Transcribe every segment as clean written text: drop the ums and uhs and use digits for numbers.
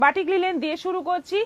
Batik linen দিয়ে শুরু করছি।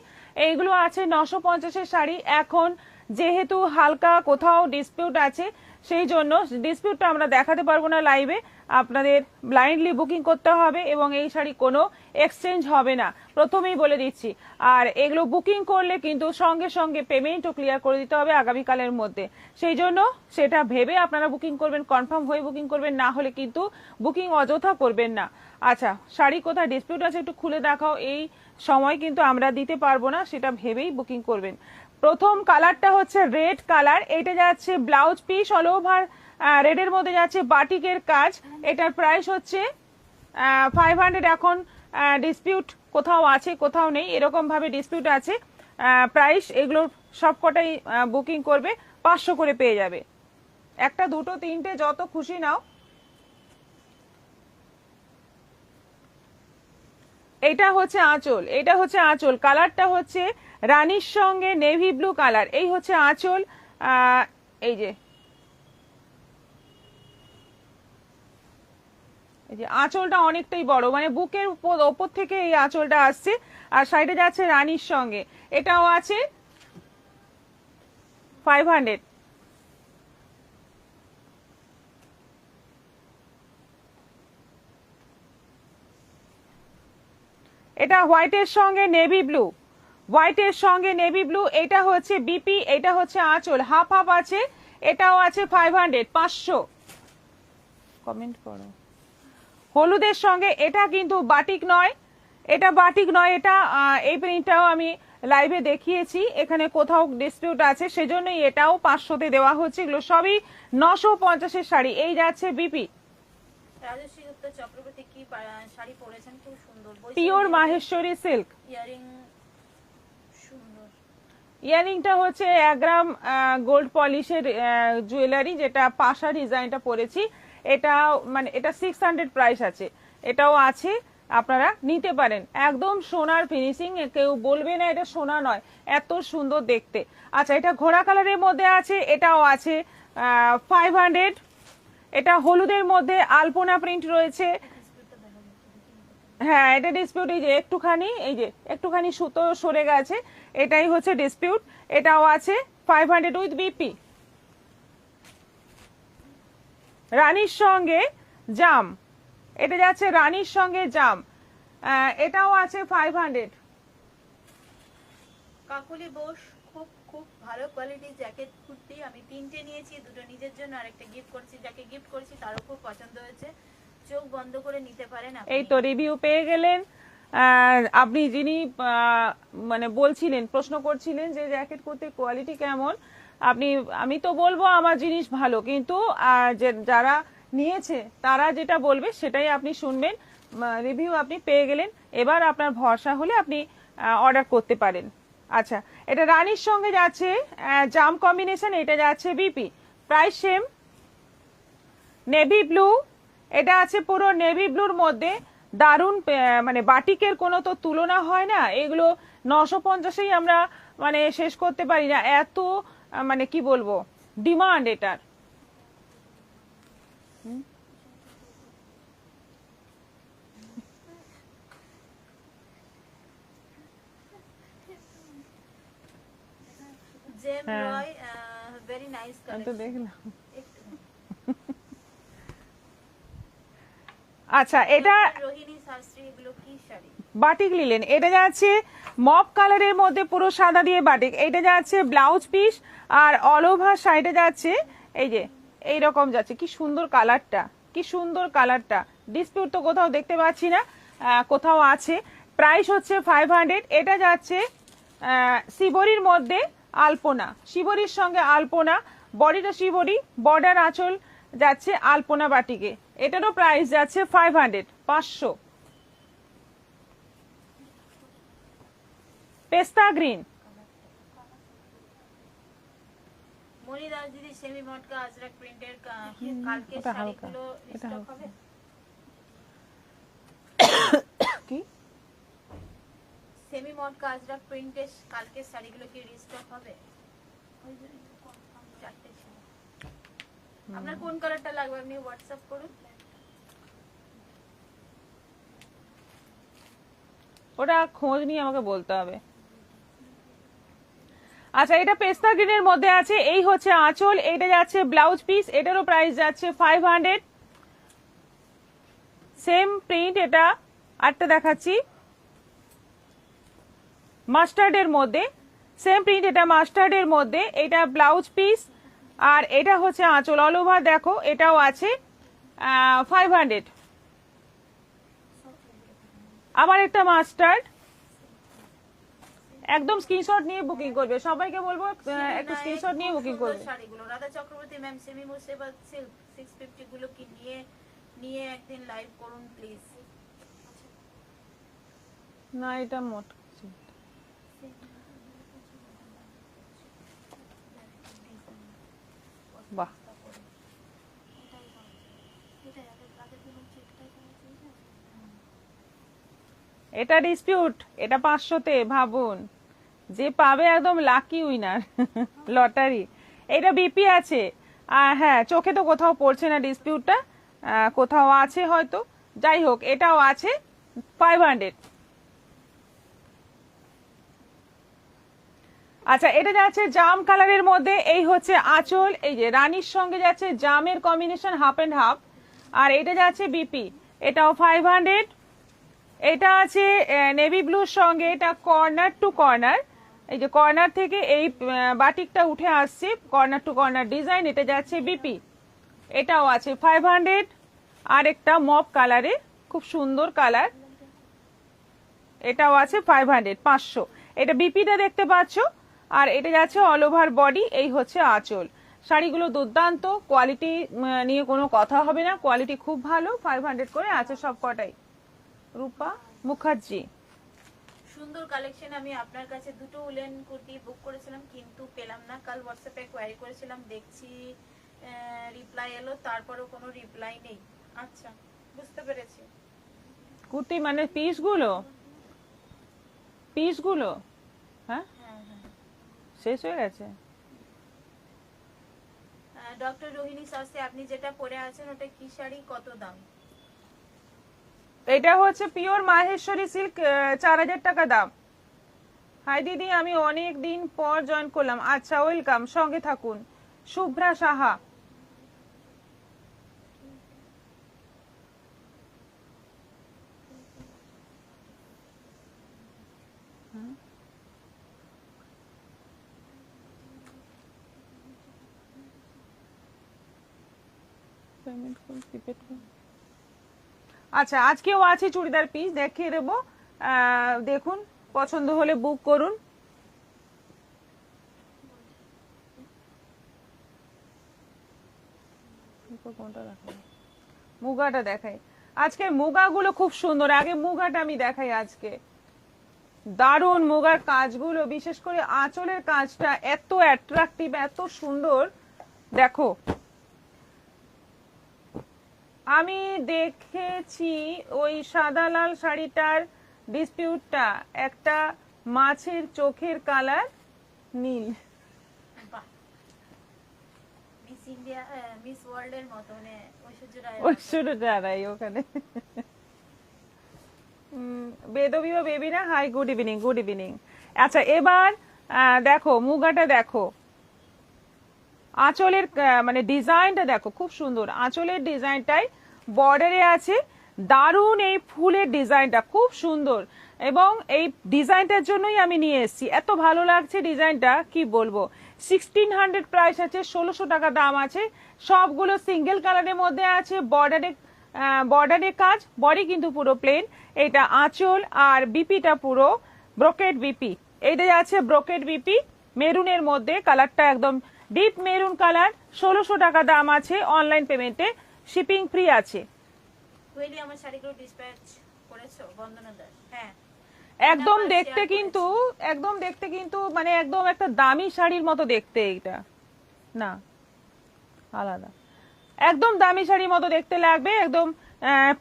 এইগুলো আছে 950-এর শাড়ি। এখন যেহেতু হালকা কোথাও ডিসপিউট আছে, সেই জন্য ডিসপিউটটা আমরা দেখাতে পারবো না লাইভে, আপনাদের ব্লাইন্ডলি বুকিং করতে হবে এবং এই শাড়ি কোনো এক্সচেঞ্জ হবে না, প্রথমেই বলে দিচ্ছি। আর এগুলো বুকিং করলে কিন্তু সঙ্গে সঙ্গে পেমেন্টও ক্লিয়ার করে দিতে হবে আগামীকালের মধ্যে, সেই জন্য সেটা ভেবে আপনারা বুকিং করবেন, কনফার্ম হয়ে বুকিং করবেন, না হলে কিন্তু বুকিং অযথা করবেন না। আচ্ছা, শাড়ি কোথায় ডিসপিউট আছে একটু খুলে দেখাও, এই সময় কিন্তু আমরা দিতে পারবো না, সেটা ভেবেই বুকিং করবেন। প্রথম কালারটা হচ্ছে রেড কালার, এটা যাচ্ছে ব্লাউজ পিস অল ওভার রেডের মধ্যে যাচ্ছে বাটিকের কাজ। এটার প্রাইস হচ্ছে 500। এখন ডিসপিউট কোথাও আছে কোথাও নেই, এরকম ভাবে ডিসপিউট আছে। প্রাইস এগুলোর সবকটাই বুকিং করবে 500 করে পেয়ে যাবে, একটা দুটো তিনটে যত খুশি নাও। এটা হচ্ছে আঁচল, এটা হচ্ছে আঁচল, কালারটা হচ্ছে রানীর সঙ্গে নেভি ব্লু কালার, এই হচ্ছে আঁচল। এই যে আঁচলটা অনেকটাই বড়, মানে বুকের ওপর থেকে এই আঁচলটা আসছে, আর সাইডে যাচ্ছে রানীর সঙ্গে। এটাও আছে 500। এটা হোয়াইটের সঙ্গে নেভি ব্লু, হোয়াইটের সঙ্গে নেভি ব্লু, এটা হচ্ছে বিপি, এটা হচ্ছে আঁচল, হাফ হাফ আছে। এটাও আছে 500, 500। কমেন্ট করো। হলুদের সঙ্গে, এটা কিন্তু বাটিক নয়, এটা বাটিক নয়, এটা এই প্রিন্টটাও আমি লাইভে দেখিয়েছি, এখানে কোথাও ডিসপিউট আছে, সেজন্যই এটাও 500-তে দেওয়া হচ্ছে। এগুলো সবই 950-এর শাড়ি। এই যাচ্ছে বিপি, রাজশ্রী গুপ্ত চক্রবর্তী কি শাড়ি পরেছেন, খুব সুন্দর, পিওর মাহেশ্বরী সিল্ক। ইয়ারিং সুন্দর, ইয়ারিংটা হচ্ছে 1 গ্রাম গোল্ড পলিশের জুয়েলারি, যেটা পাশা ডিজাইনটা পরেছি। এটা মানে এটা 600 প্রাইস আছে, এটাও আছে, আপনারা নিতে পারেন। একদম সোনার ফিনিশিং, কেউ বলবে না এটা সোনা নয়, এত সুন্দর দেখতে। আচ্ছা, এটা ঘোড়া কালারের মধ্যে আছে, এটাও আছে 500। এটা হলুদের মধ্যে আলপনা প্রিন্ট রয়েছে। হ্যাঁ, এটা ডিসপিউট, এই যে একটুখানি, এই যে একটুখানি সুতো সরে গেছে, এটাই হচ্ছে ডিসপিউট। এটাও আছে 500 উইথ বিপি। রানীর সঙ্গে জাম, এটা যাচ্ছে রানীর সঙ্গে জাম, এটাও আছে 500। কাকুলি বোস খুব খুব ভালো কোয়ালিটি জ্যাকেট কুর্তি, আমি 3টে নিয়েছি, 2টো নিজের জন্য আর একটা গিফট করেছি, যাকে গিফট করেছি তারও খুব পছন্দ হয়েছে, চোখ বন্ধ করে নিতে পারেন। এই তো রিভিউ পেয়ে গেলেন। আপনি যিনি মানে বলছিলেন, প্রশ্ন করছিলেন যে জ্যাকেট কুর্তির কোয়ালিটি কেমন, আমি তো বলবো আমার জিনিস ভালো, কিন্তু যারা নিয়েছে তারা যেটা বলবে সেটাই আপনি শুনবেন। রিভিউ আপনি পেয়ে গেলেন, এবার আপনার ভরসা হলে আপনি অর্ডার করতে পারেন। আচ্ছা, এটা রানীর সঙ্গে যাচ্ছে জাম কম্বিনেশন, এটা যাচ্ছে BP, price same. Navy blue, এটা আছে পুরো নেভি ব্লুর মধ্যে, দারুণ, মানে বাটিকের কোনো তো তুলনা হয় না, এগুলো 950-এই আমরা মানে শেষ করতে পারি না, এত মানে কি বলবো ডিমান্ড এটার। জেম রয় ভেরি নাইস কালেকশন, তো দেখলাম। আচ্ছা, এটা রোহিণী শাস্ত্রী, এগুলো কি শাড়ি? বাটিক লিলেন, এটা যাচ্ছে মপ কালারের মধ্যে পুরো সাদা দিয়ে বাটিক, এটা যাচ্ছে ব্লাউজ পিস, আর অল ওভার সাইডে যাচ্ছে এই যে এইরকম যাচ্ছে। কি সুন্দর কালারটা, কি সুন্দর কালারটা, ডিসপিউট তো কোথাও দেখতে পাচ্ছি না, কোথাও আছে। প্রাইস হচ্ছে 500। এটা যাচ্ছে শিবরির মধ্যে আলপনা, শিবরির সঙ্গে আলপনা, বডিটা শিবরি, বর্ডার আঁচল যাচ্ছে আলপনা বাটিকে, এটারও প্রাইস যাচ্ছে 500, 500। পেস্তা গ্রিন, মনি দাস দিদি সেমি মটকা আজরাক প্রিন্টের কালকে শাড়িগুলো স্টক হবে কি সেমি মটকা আজরাক প্রিন্টের কালকে শাড়িগুলো কি রিস্টক হবে? আপনার কোন কালারটা লাগবে আপনি হোয়াটসঅ্যাপ করুন। ওটা খোঁজ নিয়ে আমাকে বলতে হবে। আচ্ছা, এটা পেস্তা গ্রিনের মধ্যে আছে, এই হচ্ছে আঁচল, এটা যাচ্ছে ব্লাউজ পিস, এটারও প্রাইস যাচ্ছে 500। সেম প্রিন্ট, এটা আরেকটা দেখাচ্ছি মাস্টার্ডের মধ্যে, সেম প্রিন্ট, এটা মাস্টার্ডের মধ্যে, এটা ব্লাউজ পিস আর এটা হচ্ছে আঁচল, অল ওভার দেখো এটাও আছে 500। আবার একটা মাস্টার্ড, একদম স্ক্রিনশট নিয়ে বুকিং করবে, সবাইকে বলবো একটু স্ক্রিনশট নিয়ে বুকিং করবে। শাড়িগুলো Radha Chakraborty ma'am semi Murshidabad silk 650 গুলো কি নিয়ে নিয়ে একদিন লাইভ করুন প্লিজ। না এটা মোট বাহ, এটা ডিসপিউট, এটা 500-তে, ভাবুন যে পাবে একদম লাকি উইনার, লটারি। এটা বিপি আছে, হ্যাঁ চোখে তো কোথাও পড়ছে না ডিসপিউটটা, কোথাও আছে হয়তো, যাই হোক এটাও আছে 500। আচ্ছা, এটা যাচ্ছে জাম কালারের মধ্যে, এই হচ্ছে আঁচল, এই যে রানীর সঙ্গে যাচ্ছে জামের কম্বিনেশন, হাফ এন্ড হাফ, আর এটা যাচ্ছে বিপি, এটাও 500। এটা আছে নেভি ব্লুর সঙ্গে, এটা কর্নার টু কর্নার, এই যে কর্নার থেকে এই বাটিকটা উঠে আসছে, কর্নার টু কর্নার ডিজাইন, এটা যাচ্ছে বিপি, এটাও আছে 500। আর একটা মপ কালারে, খুব সুন্দর কালার, এটাও আছে 500, 500। এটা বিপিটা দেখতে পাচ্ছ, আর এটা যাচ্ছে অল ওভার বডি, এই হচ্ছে আঁচল। শাড়িগুলো দুর্দান্ত কোয়ালিটি, নিয়ে কোনো কথা হবে না, কোয়ালিটি খুব ভালো, 500 করে আছে সব কটাই। রূপা মুখার্জি, সুন্দর কালেকশন। আমি আপনার কাছে দুটো উলেন কুর্তি বুক করেছিলাম কিন্তু পেলাম না, কাল হোয়াটসঅ্যাপে কোয়ারি করেছিলাম, দেখছি রিপ্লাই এলো, তারপরও কোনো রিপ্লাই নেই। আচ্ছা, বুঝতে পেরেছি। কুর্তি মানে পিসগুলো, পিসগুলো হ্যাঁ শেষ হয়ে গেছে। ডক্টর রোহিণী শাস্ত্রী, আপনি যেটা পরে আছেন ওটা কি শাড়ি, কত দাম? এটা হচ্ছে পিওর মাহেশ্বরী সিল্ক, 4000 টাকা দাম। হাই দিদি, আমি অনেক দিন পর জয়েন করলাম। আচ্ছা, ওয়েলকাম, সঙ্গে থাকুন। শুভ্রা সাহা, আচ্ছা আজকেও আছে চুড়িদার পিস, দেখিয়ে দেবো, দেখুন পছন্দ হলে বুক করুন। মুগাটা দেখাই আজকে, মুগাগুলো খুব সুন্দর, আগে মুগাটা আমি দেখাই আজকে। দারুণ মুগার কাজগুলো, বিশেষ করে আঁচলের কাজটা এত অ্যাট্রাকটিভ, এত সুন্দর। দেখো, আমি দেখেছি ওই সাদা লাল শাড়িটার ডিসপিউটটা, একটা মাছের চোখের কালার নীল। মিস ইন্ডিয়া, মিস ওয়ার্ল্ড এর মত, মানে ঐশ্বর্য রায় ওখানে। বেদবিও বেবি না, hi good evening, good evening. আচ্ছা, এবার দেখো মুগাটা, দেখো আঁচলের মানে ডিজাইনটা দেখো, খুব সুন্দর আঁচলের ডিজাইনটাই, বর্ডারে আছে দারুণ এই ফুলের ডিজাইনটা, খুব সুন্দর। এবং এই ডিজাইনটার জন্যই আমি নিয়ে এসেছি, এত ভালো লাগছে ডিজাইনটা, কি বলবো। 1600 প্রাইস আছে, 1600 টাকা দাম আছে। সবগুলো সিঙ্গেল কালারের মধ্যে আছে, বর্ডারে কাজ, বডি কিন্তু পুরো প্লেন। এটা আঁচল, আর বিপিটা পুরো ব্রোকেট বিপি, এইটা আছে ব্রোকেট বিপি মেরুনের মধ্যে, কালারটা একদম ডিপ মেরুন কালার। 1600 টাকা দাম আছে, অনলাইন পেমেন্টে, শিপিং ফ্রি আছে। কোয়েলি আমার শাড়িগুলো ডিসপ্যাচ করেছো বন্দনা দাস? হ্যাঁ, একদম দেখতে কিন্তু, একদম দেখতে কিন্তু মানে একদম একটা দামি শাড়ির মতো দেখতে, এইটা না আলাদা, একদম দামি শাড়ির মতো দেখতে লাগবে, একদম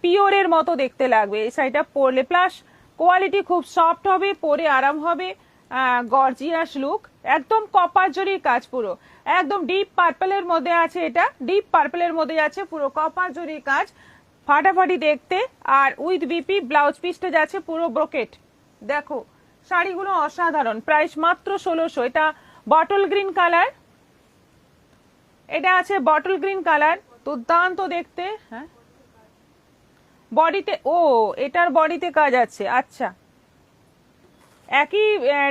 পিওরের মতো দেখতে লাগবে এই শাড়িটা পরলে। প্লাস কোয়ালিটি খুব সফট হবে, পরে আরাম হবে, গর্জিয়াস লুক, একদম কপার জরির কাজ পুরো, একদম ডিপ পার্পলের মধ্যে আছে, এটা ডিপ পার্পলের মধ্যে আছে, পুরো কপার জরির কাজ, ফাটাফাটি দেখতে। আর উইথ বিপি ব্লাউজ পিসটা যাচ্ছে পুরো ব্রোকেট, দেখো শাড়িগুলো অসাধারণ, প্রাইস মাত্র 1600। এটা বটল গ্রিন কালার, এটা আছে বটল গ্রিন কালার, দুর্দান্ত দেখতে। হ্যাঁ বডিতে, ও এটার বডিতে কাজ আছে, আচ্ছা একই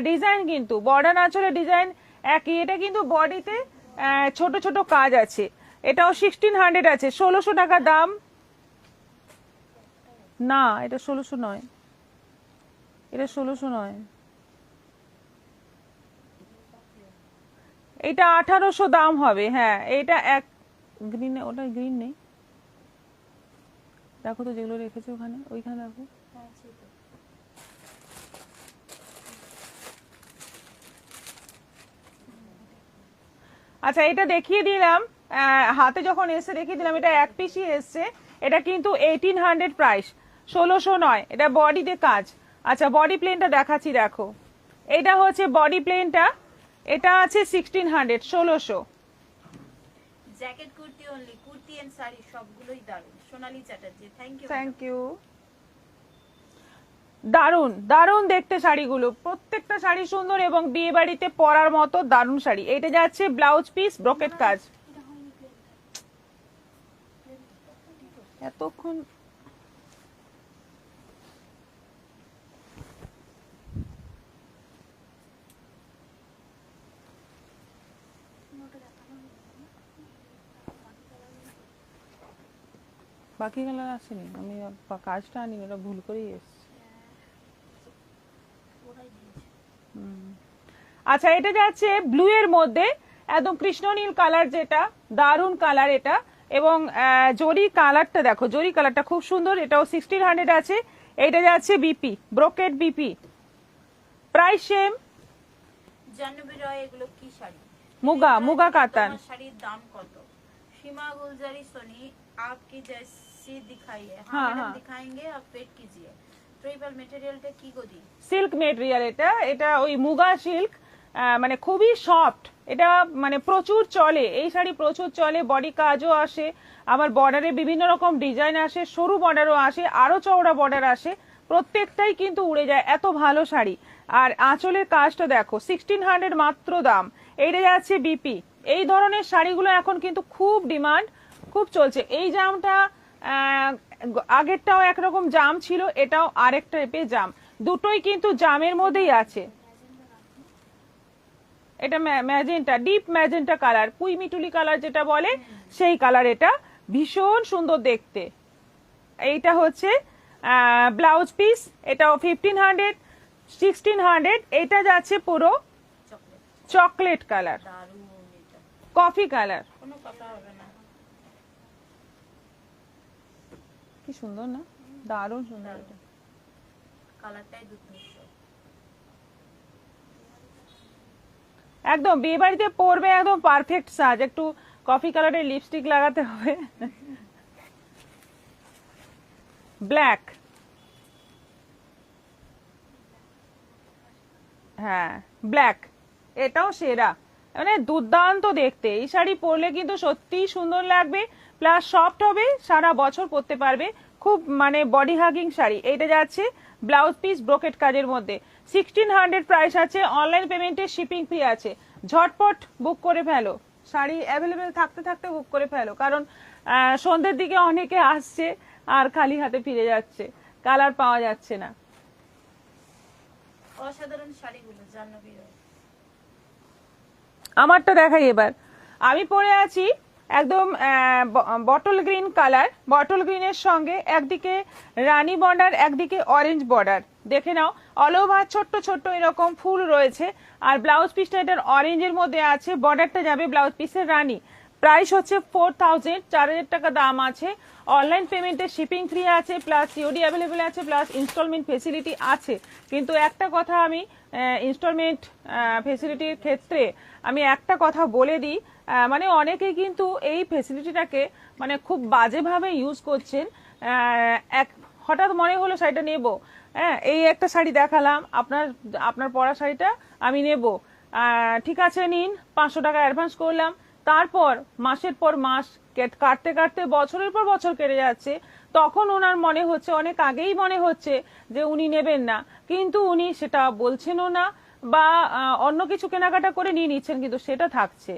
ডিজাইন, কিন্তু বর্ডার আঁচলের ডিজাইন একই, এটা কিন্তু বডিতে ছোট ছোট কাজ আছে। এটাও 1600 আছে, 1600 টাকা দাম। না এটা 1600 নয়, এটা 1600 নয়, এটা 1800 দাম হবে। হ্যাঁ এটা এক গ্রিন, ওটা গ্রিন নেই, দেখো তো যেগুলো রেখেছে ওখানে, ওইখানে দেখো। আচ্ছা এটা দেখিয়ে দিলাম, হাতে যখন এসে দেখিয়ে দিলাম, এটা এক পিসই এসছে। এটা কিন্তু 1800 প্রাইস, 1600 নয়, এটা বডিতে কাজ। আচ্ছা বডি প্লেনটা দেখাচ্ছি, দেখো এটা হচ্ছে বডি প্লেনটা, এটা আছে 1600, 1600। Jacket kurti only, kurti and sari সবগুলোই দারুণ। Sonali Chatterjee, thank you. Thank you. দারুন দারুন দেখতে শাড়িগুলো, প্রত্যেকটা শাড়ি সুন্দর এবং বিয়ে বাড়িতে পরার মতো দারুন শাড়ি। এটা যাচ্ছে ব্লাউজ পিস ব্রোকেট কাজ। এতক্ষণ বাকি কালার আসেনি, আমি কাজটা আনি, ওটা ভুল করেই এসছি। আচ্ছা এটা যাচ্ছে ব্লু এর মধ্যে একদম কৃষ্ণ নীল কালার, যেটা দারুন কালার এটা। এবং জরি কালারটা দেখো, জরি কালারটা খুব সুন্দর, এটাও 1600 আছে। এটা যাচ্ছে BP brocade BP, price same. Jahnavi Roy, এগুলো কি শাড়ি? মুগা, মুগা কাতান। তোমার শাড়ির দাম কত? सीमा गुलजारी सोनी आपकी जैसी दिखाई है। हाँ, मैडम हाँ। दिखाएंगे, आप वेट कीजिए। ट्रिपल মেটেরিয়ালটা কি গদি? সিল্ক মেটেরিয়াল, এটা এটা ওই মুগা সিল্ক, মানে খুবই সফট, এটা মানে প্রচুর চলে, এই শাড়ি প্রচুর চলে, বডি কাজও আসে, আবার বর্ডারে বিভিন্ন রকম ডিজাইন আসে, সরু বর্ডারও আসে, আরো চওড়া বর্ডার আসে, প্রত্যেকটাই কিন্তু উড়ে যায়, এত ভালো শাড়ি। আর আঁচলের কাজটা দেখো, 1600 মাত্র দাম। এইটা যাচ্ছে বিপি। এই ধরনের শাড়িগুলো এখন কিন্তু খুব ডিমান্ড, খুব চলছে। এই জামটা আগেরটাও একরকম জাম ছিল, এটাও আরেক টাইপের জাম, দুটোই কিন্তু জামের মধ্যেই আছে। এটা ম্যাজেন্টা, ডিপ ম্যাজেন্টা কালার, পুই মিটুলি কালার যেটা বলে সেই কালার, এটা ভীষণ সুন্দর দেখতে। এইটা হচ্ছে ব্লাউজ পিস, এটাও 1500, 1600। এটা যাচ্ছে পুরো চকলেট কালার, দারুণ, এটা কফি কালার, কোনো কথা হবে না। কি সুন্দর না, দারুণ সুন্দর এটা। কালারটাই দুর্ধর্ষ। একদম বিয়ে বাড়িতে পরবে, একদম পারফেক্ট সাজ। একটু কফি কালারের লিপস্টিক লাগাতে হবে। ব্ল্যাক, হ্যাঁ ব্ল্যাক, এটাও সেরা, মানে দুর্দান্ত দেখতে। এই শাড়ি পরলে কিন্তু সত্যিই সুন্দর লাগবে, প্লাস সফট হবে, সারা বছর পরতে পারবে, খুব মানে বডি হাগিং শাড়ি। এইটা যাচ্ছে ব্লাউজ পিস ব্রোকেট কাজের মধ্যে, 1600 প্রাইস আছে। অনলাইন পেমেন্টে শিপিং ফ্রি আছে। ঝটপট বুক করে ফেলো, শাড়ি অ্যাভেলেবেল থাকতে থাকতে বুক করে ফেলো, কারণ সন্ধ্যের দিকে অনেকে আসছে আর খালি হাতে ফিরে যাচ্ছে, কালার পাওয়া যাচ্ছে না। অসাধারণ শাড়িগুলো জাহ্নবী রয়। আমারটা দেখাই এবার। আমি পরে আছি একদম বটল গ্রিন কালার, বটল গ্রিনের সঙ্গে একদিকে রানী বর্ডার, একদিকে অরেঞ্জ বর্ডার, দেখে নাও অল ওভার ছোট্ট ছোট্ট এরকম ফুল রয়েছে। আর ব্লাউজ পিসটা এটার অরেঞ্জের মধ্যে আছে, বর্ডারটা যাবে ব্লাউজ পিসের রানী। প্রাইস হচ্ছে 4000, 4000 টাকা দাম আছে। অনলাইন পেমেন্টে শিপিং ফ্রি আছে, প্লাস সিওডি অ্যাভেলেবেল আছে, প্লাস ইনস্টলমেন্ট ফেসিলিটি আছে। কিন্তু একটা কথা আমি ইনস্টলমেন্ট ফেসিলিটির ক্ষেত্রে আমি একটা কথা বলে দিই, মানে অনেকেই কিন্তু এই ফেসিলিটিটাকে মানে খুব বাজেভাবে ইউজ করছেন। এক হঠাৎ মনে হলো শাড়িটা নেব, হ্যাঁ এই একটা শাড়ি দেখালাম, আপনার আপনার পরা শাড়িটা আমি নেব, ঠিক আছে নিন, 500 টাকা অ্যাডভান্স করলাম, তারপর মাসের পর মাস কাটতে কাটতে বছরের পর বছর কেটে যাচ্ছে, তখন ওনার মনে হচ্ছে, অনেক আগেই মনে হচ্ছে যে উনি নেবেন না, কিন্তু উনি সেটা বলছেনও না, বা অন্য কিছু কেনাকাটা করে নিয়ে নিচ্ছেন, কিন্তু সেটা থাকছে।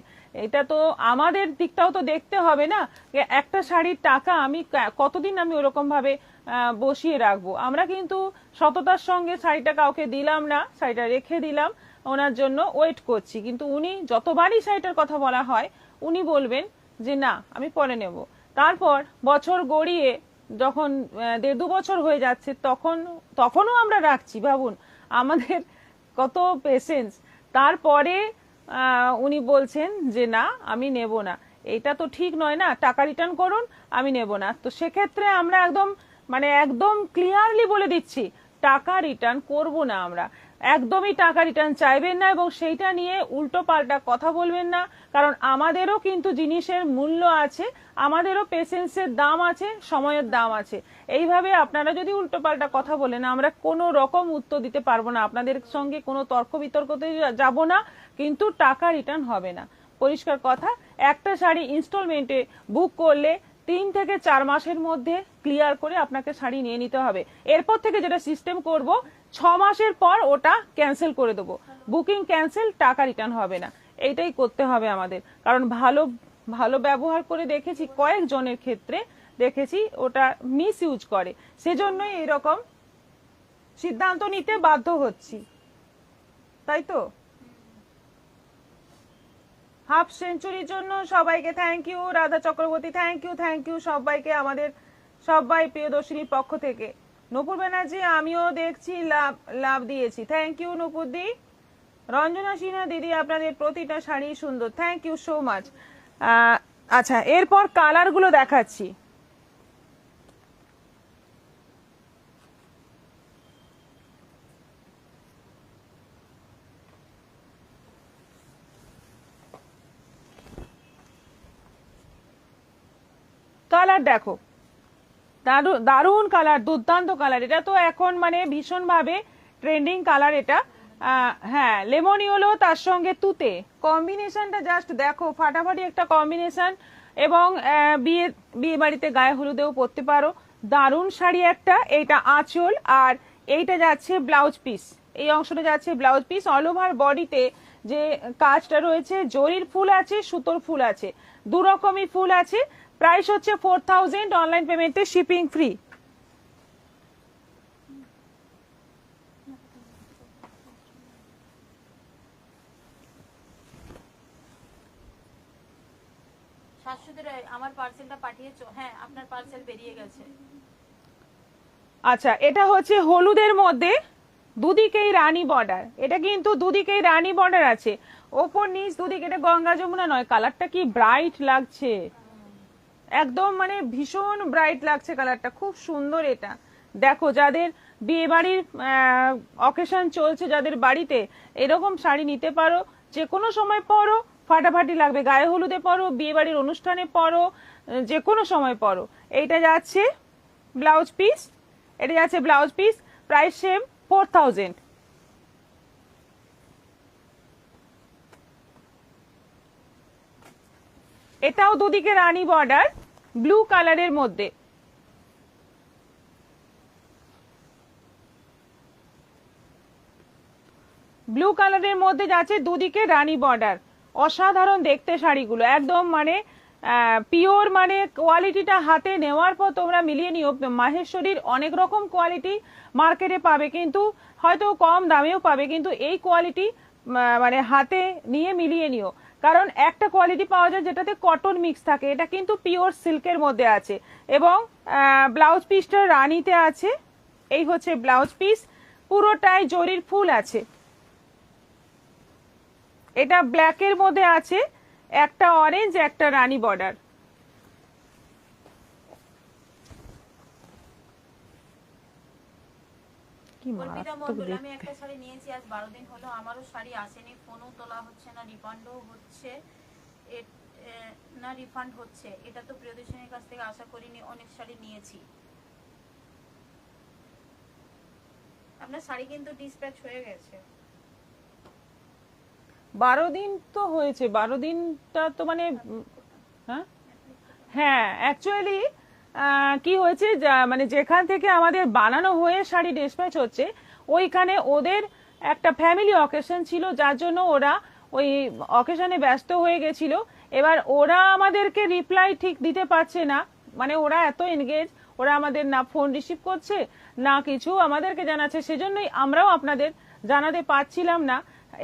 এটা তো আমাদের দিকটাও তো দেখতে হবে না, যে একটা শাড়ির টাকা আমি কতদিন আমি ওরকম ভাবে বসিয়ে রাখবো। আমরা কিন্তু সততার সঙ্গে শাড়িটা কাউকে দিলাম না, শাড়িটা রেখে দিলাম, ওনার জন্য ওয়েট করছি। কিন্তু উনি যতবারই শাড়িটার কথা বলা হয় উনি বলবেন যে না আমি পরে নেব। তারপর বছর গড়িয়ে যখন 1.5-2 বছর হয়ে যাচ্ছে, তখনও আমরা রাখছি। ভাবুন আমাদের কত পেশেন্স। তারপরে উনি বলছেন যে না আমি নেব না। এটা তো ঠিক নয় না, টাকা রিটার্ন করুন, আমি নেব না। তো সেক্ষেত্রে আমরা একদম ক্লিয়ারলি বলে দিচ্ছি টাকা রিটার্ন করব না। আমরা একদমই টাকা রিটার্ন চাইবেন না, এবং সেইটা নিয়ে উল্টো পাল্টা কথা বলবেন না। কারণ আমাদেরও কিন্তু জিনিসের মূল্য আছে, আমাদেরও পেশেন্সের দাম আছে, সময়ের দাম আছে। এইভাবে আপনারা যদি উল্টো পাল্টা কথা বলেন, আমরা কোনো রকম উত্তর দিতে পারবো না, আপনাদের সঙ্গে কোনো তর্ক বিতর্কতে যাব না, কিন্তু টাকা রিটার্ন হবে না। পরিষ্কার কথা। একটা শাড়ি ইনস্টলমেন্টে বুক করলে 3 থেকে 4 মাসের মধ্যে ক্লিয়ার করে আপনাকে শাড়ি নিয়ে নিতে হবে। এরপর থেকে যেটা সিস্টেম করব, 6 মাসের পর ওটা ক্যান্সেল করে দেবো। বুকিং ক্যান্সেল, টাকা রিটার্ন হবে না। এইটাই করতে হবে আমাদের। কারণ ভালো ভালো ব্যবহার করে দেখেছি, কয়েকজনের ক্ষেত্রে দেখেছি ওটা মিস ইউজ করে, সেজন্যই এরকম সিদ্ধান্ত নিতে বাধ্য হচ্ছি, তাই তো। হাফ সেঞ্চুরির জন্য সবাইকে thank you. Radha Chakraborty thank you সবাইকে, আমাদের সবাই প্রিয়দর্শিনীর পক্ষ থেকে। নূপুর ব্যানার্জি আমিও দেখছি লাভ দিয়েছি, থ্যাংক ইউ নূপুর দি। রঞ্জনা সিনহা দিদি আপনাদের প্রতিটা শাড়ি সুন্দর, থ্যাংক ইউ সো মাচ। আচ্ছা, এরপর কালার গুলো দেখাচ্ছি। কালার দেখো, দারুণ কালার, দুর্দান্ত কালার। এটা তো এখন ভীষণ ভাবে ট্রেন্ডিং কালার এটা। হ্যাঁ, লেমন ইয়েলো তার সঙ্গে তুতে, কম্বিনেশনটা জাস্ট দেখো, ফাটাফাটি একটা কম্বিনেশন। এবং বিয়ে বাড়িতে গায়ে হলুদেও পরতে পারো। দারুণ শাড়ি একটা। এইটা আঁচল, আর এইটা যাচ্ছে ব্লাউজ পিস। এই অংশটা যাচ্ছে ব্লাউজ পিস। অল ওভার বডিতে যে কাজটা রয়েছে, জরির ফুল আছে, সুতোর ফুল আছে, দু রকমই ফুল আছে। প্রাইস হচ্ছে 4000, অনলাইন পেমেন্টে শিপিং ফ্রি। শাশুদের আমার পার্সেলটা পাঠিয়েছো? হ্যাঁ, আপনার পার্সেল বেরিয়ে গেছে। আচ্ছা, এটা হচ্ছে হলুদের মধ্যে দুদিকেই রানী বর্ডার। এটা কিন্তু দুদিকেই রানী বর্ডার আছে, ওপর নিচ দুদিকে। এটা গঙ্গা যমুনা নয়। কালারটা কি ব্রাইট লাগছে, একদম ভীষণ ব্রাইট লাগছে কালারটা, খুব সুন্দর। এটা দেখো, যাদের বিয়ে বাড়ির অকেশন চলছে, যাদের বাড়িতে এরকম শাড়ি নিতে পারো, যে কোনো সময় পরো, ফাটাফাটি লাগবে। গায়ে হলুদে পরো, বিয়ে বাড়ির অনুষ্ঠানে পরো, যে কোনো সময় পরো। এইটা যাচ্ছে ব্লাউজ পিস, এটা যাচ্ছে ব্লাউজ পিস। Price same, 4000। এটাও দুদিকে রানী বর্ডার, ব্লু কালারের মধ্যে। ব্লু কালারের মধ্যে যাচ্ছে দুদিকে রানী বর্ডার। অসাধারণ দেখতে শাড়িগুলো, একদম পিওর। কোয়ালিটিটা হাতে নেওয়ার পর তোমরা মিলিয়ে নিও। মাহেশ্বরীর অনেক রকম কোয়ালিটি মার্কেটে পাবে, কিন্তু হয়তো কম দামেও পাবে, কিন্তু এই কোয়ালিটি হাতে নিয়ে মিলিয়ে নিও। কারণ একটা কোয়ালিটি পাওয়া যায় যেটাতে কটন মিক্স থাকে, এটা কিন্তু পিওর সিল্কের মধ্যে আছে। এবং ব্লাউজ পিসটা রানীতে আছে। এই হচ্ছে ব্লাউজ পিস, পুরোটাই জরির ফুল আছে। এটা ব্ল্যাকের মধ্যে আছে, একটা অরেঞ্জ, একটা রানী বর্ডার। আমি একটা শাড়ি নিয়েছি আজ 12 দিন হলো, আমারও শাড়ি আসেনি, ফোনও তোলা হচ্ছে না, রিফান্ডও হচ্ছে না, রিফান্ড হচ্ছে। এটা তো প্রিয়দর্শিনীর কাছ থেকে আশা করিনি, অনেক শাড়ি নিয়েছি। আপনার শাড়ি কিন্তু ডিসপ্যাচ হয়ে গেছে। 12 দিন তো হয়েছে, 12 দিনটা তো হ্যাঁ, অ্যাকচুয়ালি কি হয়েছে, মানে যেখান থেকে আমাদের বানানো হয়ে শাড়ি ডিসপ্যাচ হচ্ছে ওইখানে ওদের একটা ফ্যামিলি অকেশন ছিল, যার জন্য ওরা ওই অকেশনে ব্যস্ত হয়ে গেছিল। এবার ওরা আমাদেরকে রিপ্লাই ঠিক দিতে পারছে না, মানে ওরা এত এনগেজ, ওরা আমাদের না ফোন রিসিভ করছে না কিছু আমাদেরকে জানাচ্ছে, সেজন্যই আমরাও আপনাদের জানাতে পারছিলাম না।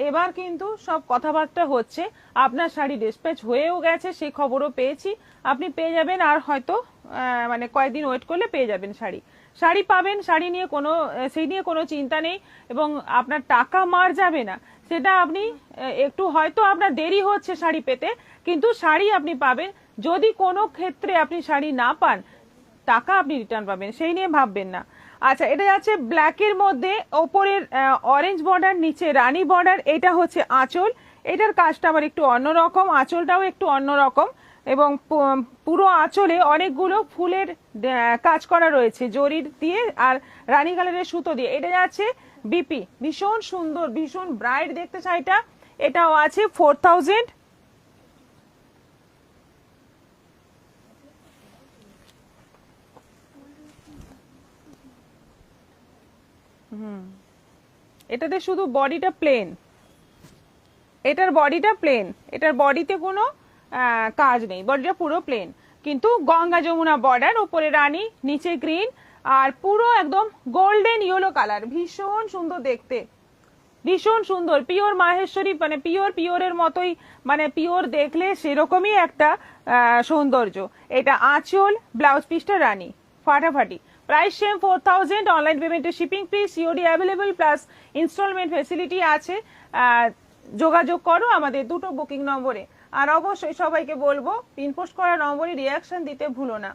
এবার কিন্তু সব কথাবার্তা হচ্ছে, আপনার শাড়ি ডিসপ্যাচ হয়েও গেছে সেই খবরও পেয়েছি, আপনি পেয়ে যাবেন, আর হয়তো মানে কয়েকদিন ওয়েট করলে পেয়ে যাবেন শাড়ি। শাড়ি পাবেন, শাড়ি নিয়ে কোনো সেই নিয়ে কোনো চিন্তা নেই, এবং আপনার টাকা মার যাবে না। সেটা আপনি একটু হয়তো আপনার দেরি হচ্ছে শাড়ি পেতে, কিন্তু শাড়ি আপনি পাবেন। যদি কোনো ক্ষেত্রে আপনি শাড়ি না পান, টাকা আপনি রিটার্ন পাবেন, সেই নিয়ে ভাববেন না। আচ্ছা, এটা যাচ্ছে ব্ল্যাকের মধ্যে, ওপরের অরেঞ্জ বর্ডার, নিচে রানী বর্ডার। এটা হচ্ছে আঁচল, এটার কাজটা আবার একটু অন্যরকম, আঁচলটাও একটু অন্যরকম, এবং পুরো আঁচলে অনেকগুলো ফুলের কাজ করা রয়েছে জরির দিয়ে আর রানী কালারের সুতো দিয়ে। এটা যাচ্ছে বিপি, ভীষণ সুন্দর, ভীষণ ব্রাইট দেখতে শাড়িটা। এটাও আছে 4000। এটাতে শুধু বডিটা প্লেন, এটার বডিটা প্লেন, এটার বডিতে কোনো কাজ নেই, বডিটা পুরো প্লেন, কিন্তু গঙ্গা যমুনা বর্ডার, উপরে রানী, নিচে গ্রিন, আর পুরো একদম গোল্ডেন ইয়েলো কালার, ভীষণ সুন্দর দেখতে, ভীষণ সুন্দর, পিওর মাহেশ্বরী, মানে পিওরের মতোই, মানে পিওর দেখলে সেরকমই একটা সৌন্দর্য। এটা আঁচল, ব্লাউজ পিসটা রানী, ফাটাফাটি। প্রাইস সেম 4000, অনলাইন পেমেন্টের shipping free, COD available, plus instalment facility আছে। যোগাযোগ করো আমাদের দুটো বুকিং নম্বরে। আর অবশ্যই সবাইকে বলবো, পিনপোস্ট করা নম্বরে রিয়াকশন দিতে ভুলো না।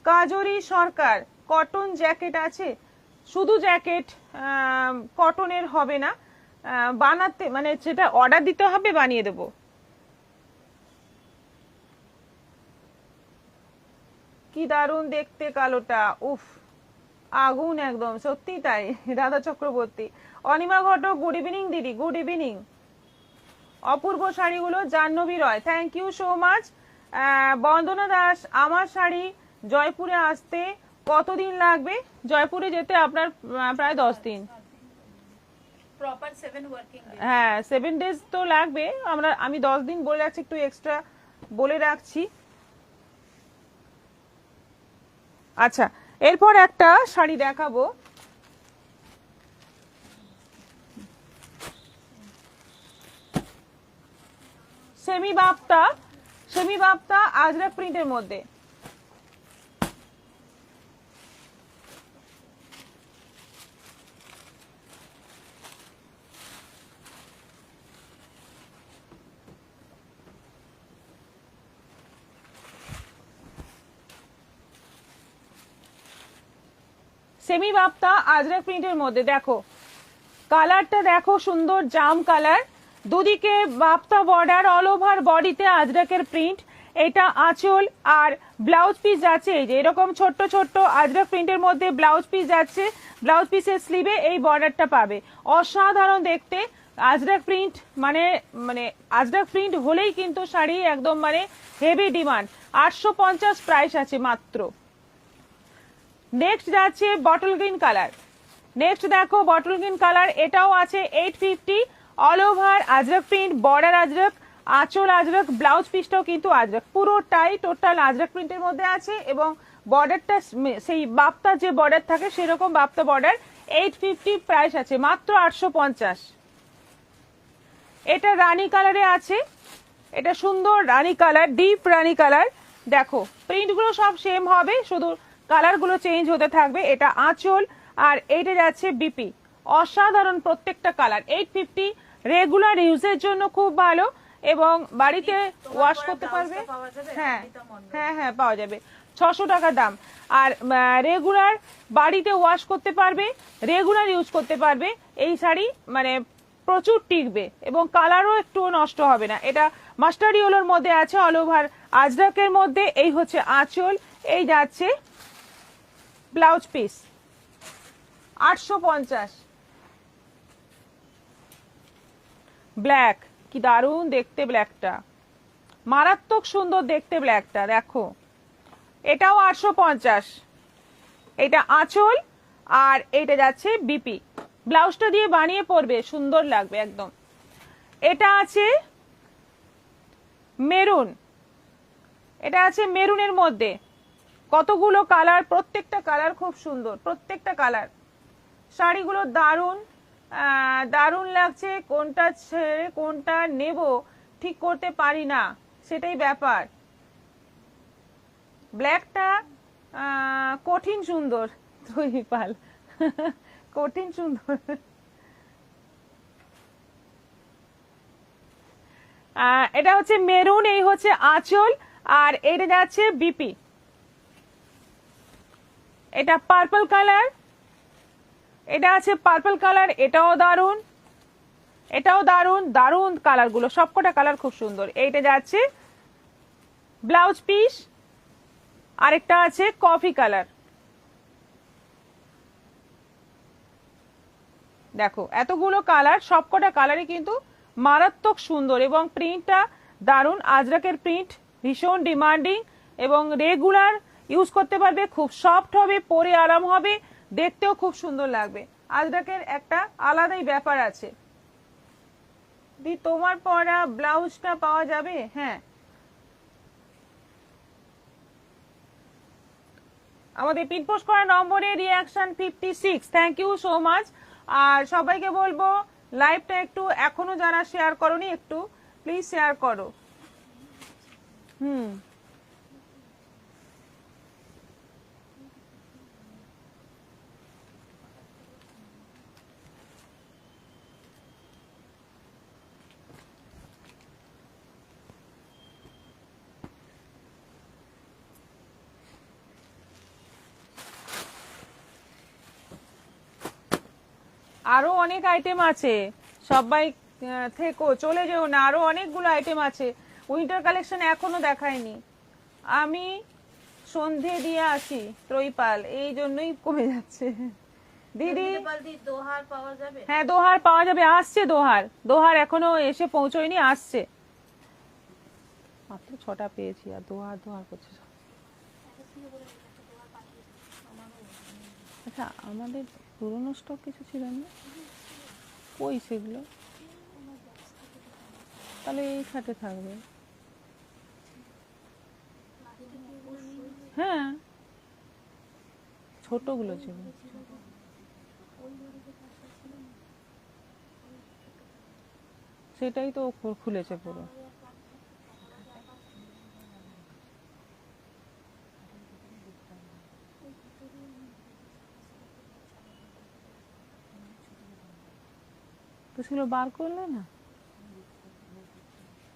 কাজরি সরকার কটন জ্যাকেট আছে, শুধু জ্যাকেট কটনের হবে না, বানাতে মানে সেটা অর্ডার দিতে হবে, বানিয়ে দেব। কি দারুণ দেখতে কালোটা, উফ আগুন একদম, সত্যি তাই। রাধা চক্রবর্তী, অনিমা ঘটক, গুড ইভিনিং দিদি, গুড ইভিনিং। অপূর্ব শাড়িগুলো, জাহ্নবী রয়, থ্যাংক ইউ সো মাচ। বন্দনা দাস, আমার শাড়ি জয়পুরে আসতে কতদিন লাগবে? জয়পুরে যেতে আপনার প্রায় 10 দিন। Proper 7 working day. হ্যাঁ 7 ডেজ তো লাগবে, আমি 10 দিন বলে রাখছি, একটু এক্সট্রা বলে রাখছি। আচ্ছা, এরপর একটা শাড়ি দেখাবো, সেমি বাপ্তা আজরাক প্রিন্টের মধ্যে। সেমি বাপ্তা আজরাক প্রিন্টের মধ্যে, দেখো কালারটা দেখো, সুন্দর জাম কালার, দুদিকে বাপ্তা বর্ডার, অল ওভার বডিতে আজরাকের প্রিন্ট। এটা আঁচল, আর ব্লাউজ পিস যাচ্ছে এই যে এরকম ছোট্ট ছোট্ট আজরাক প্রিন্টের মধ্যে ব্লাউজ পিস যাচ্ছে, ব্লাউজ পিসের স্লিভে এই বর্ডারটা পাবে, অসাধারণ দেখতে। আজরাক প্রিন্ট মানে মানে আজরাক প্রিন্ট হলেই কিন্তু শাড়ি একদম মানে হেভি ডিমান্ড। 850 প্রাইস আছে মাত্র। নেক্সট যাচ্ছে বটল গ্রিন কালার, নেক্সট দেখো বটল গ্রিন কালার, এটাও আছে 850, all over Ajrak print, border Ajrak, আঁচল আজরাক, ব্লাউজ পিসটাও কিন্তু আজরাক, পুরোটাই টোটাল আজরাক প্রিন্টের মধ্যে আছে, এবং বর্ডারটা সেই বাপ্তা যে বর্ডার থাকে সেরকম বাপ্তা বর্ডার। 850 প্রাইস আছে মাত্র 850। এটা রানী কালারে আছে, এটা সুন্দর রানী কালার, ডিপ রানী কালার। দেখো প্রিন্টগুলো সব সেম হবে, শুধু কালারগুলো চেঞ্জ হতে থাকবে। এটা আঁচল, আর এইটা যাচ্ছে বিপি, অসাধারণ প্রত্যেকটা কালার। 850, রেগুলার ইউজের জন্য খুব ভালো, এবং বাড়িতে ওয়াশ করতে পারবে। হ্যাঁ হ্যাঁ হ্যাঁ পাওয়া যাবে, 600 টাকা দাম। আর রেগুলার বাড়িতে ওয়াশ করতে পারবে, রেগুলার ইউজ করতে পারবে, এই শাড়ি মানে প্রচুর টিকবে, এবং কালারও একটু নষ্ট হবে না। এটা মাস্টার্ড ইয়েলোর মধ্যে আছে, অল ওভার আজরাকের মধ্যে। এই হচ্ছে আঁচল, এই যাচ্ছে ব্লাউজ পিস, 850। ব্ল্যাক, কি দারুণ দেখতে ব্ল্যাকটা, মারাত্মক সুন্দর দেখতে ব্ল্যাকটা, দেখো এটাও 850। এটা আঁচল আর এটা যাচ্ছে বিপি, ব্লাউজটা দিয়ে বানিয়ে পরবে, সুন্দর লাগবে একদম। এটা আছে মেরুন, এটা আছে মেরুনের মধ্যে, কতগুলো কালার, প্রত্যেকটা কালার খুব সুন্দর, প্রত্যেকটা কালার। শাড়িগুলো দারুণ দারুণ লাগছে, কোনটা ছেড়ে কোনটা নেব ঠিক করতে পারি না, সেটাই ব্যাপার। ব্ল্যাকটা কঠিন সুন্দর, তৈরি পাল কঠিন সুন্দর। এটা হচ্ছে মেরুন, এই হচ্ছে আঁচল, আর এটা যাচ্ছে বিপি। এটা পার্পল কালার, এটা আছে পার্পল কালার, এটাও দারুন, এটাও দারুন, দারুন কালারগুলো, সবকটা কালার খুব সুন্দর। এইটা যাচ্ছে ব্লাউজ পিস, আরেকটা আছে কফি কালার। দেখো এতগুলো কালার, সবকটা কালারই কিন্তু মারাত্মক সুন্দর এবং প্রিন্টটা দারুন। আজরাকের প্রিন্ট ভীষণ ডিমান্ডিং এবং রেগুলার ইউজ করতে পারবে, খুব সফট হবে, পরে আরাম হবে, দেখতেও খুব সুন্দর লাগবে। আজরাকের একটা আলাদাই ব্যাপার আছে। দি তোমার পরা ব্লাউজটা পাওয়া যাবে? হ্যাঁ, আমাদের পিন পোস্ট করা নম্বরে reaction 56। Thank you so much. আর সবাইকে বলবো লাইভটা একটু এখনো যারা শেয়ার করোনি একটু প্লিজ শেয়ার করো। আরো অনেক আইটেম আছে, সবাই থেকো, চলে যেও না, আরো অনেকগুলো আইটেম আছে। উইন্টার কালেকশন এখনো দেখায়নি, আমি সন্ধে দিয়ে আসি ত্রৈপাল, এই জন্যই কমে যাচ্ছে। দিদি দোহার পাওয়া যাবে? হ্যাঁ দোহার পাওয়া যাবে, আসছে দোহার, দোহার এখনো এসে পৌঁছয়নি, আসছে। মাত্র 6টা পেয়েছি আর দোহার দোহার করছে। আচ্ছা আমাদের পুরোনো স্টক কিছু ছিল না, কই সেগুলো? তাহলে এই খাটে থাকবে। হ্যাঁ ছোটগুলো ছিল, সেটাই তো খুলেছে পুরো। তো সেগুলো বার করলে না,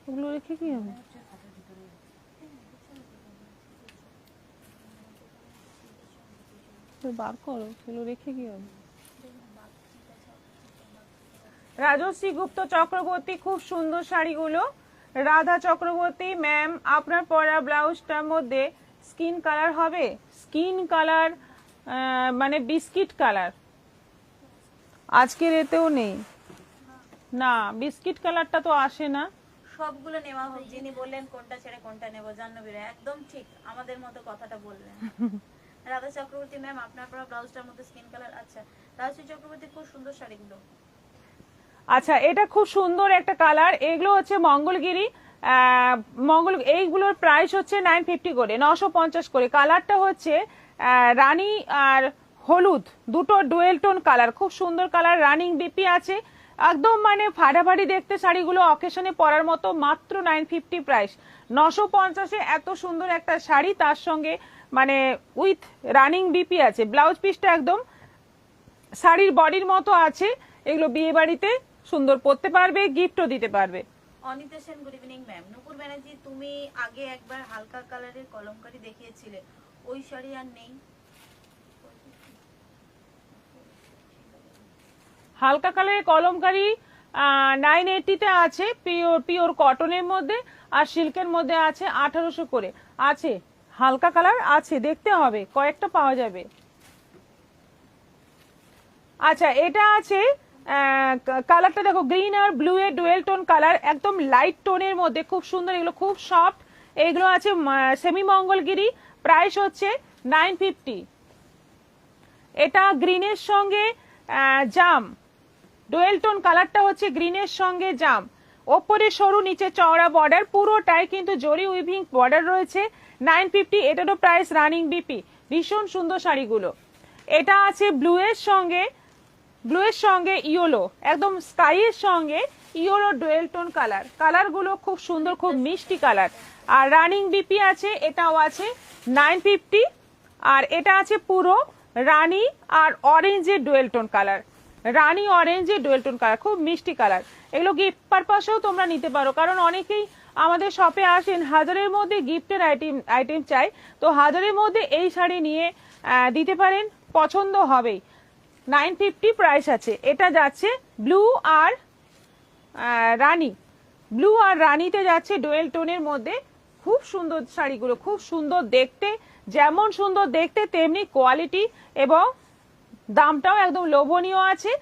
ওগুলো রেখে কি হবে? বার করো, সেগুলো রেখে কি হবে? রাজশ্রী গুপ্ত চক্রবর্তী, খুব সুন্দর শাড়িগুলো। রাধা চক্রবর্তী ম্যাম, আপনার পরা ব্লাউজটার মধ্যে স্কিন কালার হবে? স্কিন কালার মানে বিস্কিট কালার আজকের এতেও নেই না, বিস্কিট কালারটা তো আসে না। সবগুলো নেওয়া হোক, যিনি বললেন কোনটা ছেড়ে কোনটা নেব, জাহ্নবীরা একদম ঠিক আমাদের মতো কথাটা বললেন। রাধা চক্রবর্তী ম্যাম, আপনার পরা ব্লাউজটার মধ্যে স্কিন কালার। আচ্ছা রাজশ্রী চক্রবর্তী, খুব সুন্দর শাড়িগুলো। আচ্ছা এটা খুব সুন্দর একটা কালার, এগুলো হচ্ছে মঙ্গলগিরি, এইগুলোর প্রাইস হচ্ছে 950 করে, 950 করে। কালারটা হচ্ছে রানী আর হলুদ, দুটো ডুয়েল টোন কালার, খুব সুন্দর কালার। রানিং বিপি আছে, একদম মানে ফাটাফাটি দেখতে শাড়িগুলো, অকেশনে পরার মতো। মাত্র 950 প্রাইস, 950-এ এত সুন্দর একটা শাড়ি, তার সঙ্গে মানে উইথ রানিং বিপি আছে। ব্লাউজ পিসটা একদম শাড়ির বডির মতো আছে। এগুলো বিয়ে বাড়িতে সুন্দর পরতে পারবে, গিফটও দিতে পারবে। Anita Sen, good evening ma'am. Nupur Banerjee, তুমি আগে একবার হালকা কালারের কলমকারি দেখিয়েছিলে, ওই শাড়ি আর নেই? হালকা কালারের কলমকারি 980-তে আছে, পিওর কটনের মধ্যে, আর সিল্কের মধ্যে আছে 1800 করে আছে। হালকা কালার আছে, দেখতে হবে, কয়েকটা পাওয়া যাবে। আচ্ছা এটা আছে কালারটা দেখো, গ্রিন আর ব্লু এর ডুয়েল টোন কালার, একদম লাইট টোনের মধ্যে, খুব সুন্দর। এগুলো খুব সফট, এগুলো আছে সেমি মঙ্গলগিরি। প্রাইস হচ্ছে 950। এটা গ্রিনের সঙ্গে জাম, ডুয়েল টোন কালারটা হচ্ছে গ্রিনের সঙ্গে জাম, ওপরে সরু নিচে চওড়া বর্ডার, পুরোটাই কিন্তু জরি উইভিং বর্ডার রয়েছে। 950, এটারও প্রাইস রানিং বিপি। ভীষণ সুন্দর শাড়িগুলো। এটা আছে ব্লু এর সঙ্গে ইয়েলো, একদম স্কাইয়ের সঙ্গে ইয়েলো ডুয়েল টোন কালার। কালারগুলো খুব সুন্দর, খুব মিষ্টি কালার। আর রানিং বিপি আছে, এটাও আছে 950। আর এটা আছে পুরো রানী আর অরেঞ্জের ডুয়েল টোন কালার, রানী অরেঞ্জের ডুয়েল টোন কালার, খুব মিষ্টি কালার। এগুলো গিফট পারপাসেও তোমরা নিতে পারো, কারণ অনেকেই আমাদের শপে আসেন হাজারের মধ্যে গিফটের আইটেম চাই, তো হাজারের মধ্যে এই শাড়ি নিয়ে দিতে পারেন, পছন্দ হবেই। 950 প্রাইস আছে। এটা যাচ্ছে ব্লু আর রানী, ব্লু আর রানীতে যাচ্ছে ডুয়েল টোনের মধ্যে। খুব সুন্দর শাড়িগুলো, খুব সুন্দর দেখতে, যেমন সুন্দর দেখতে তেমনি কোয়ালিটি, এবং দামটাও একদম লোভনীয় আছে।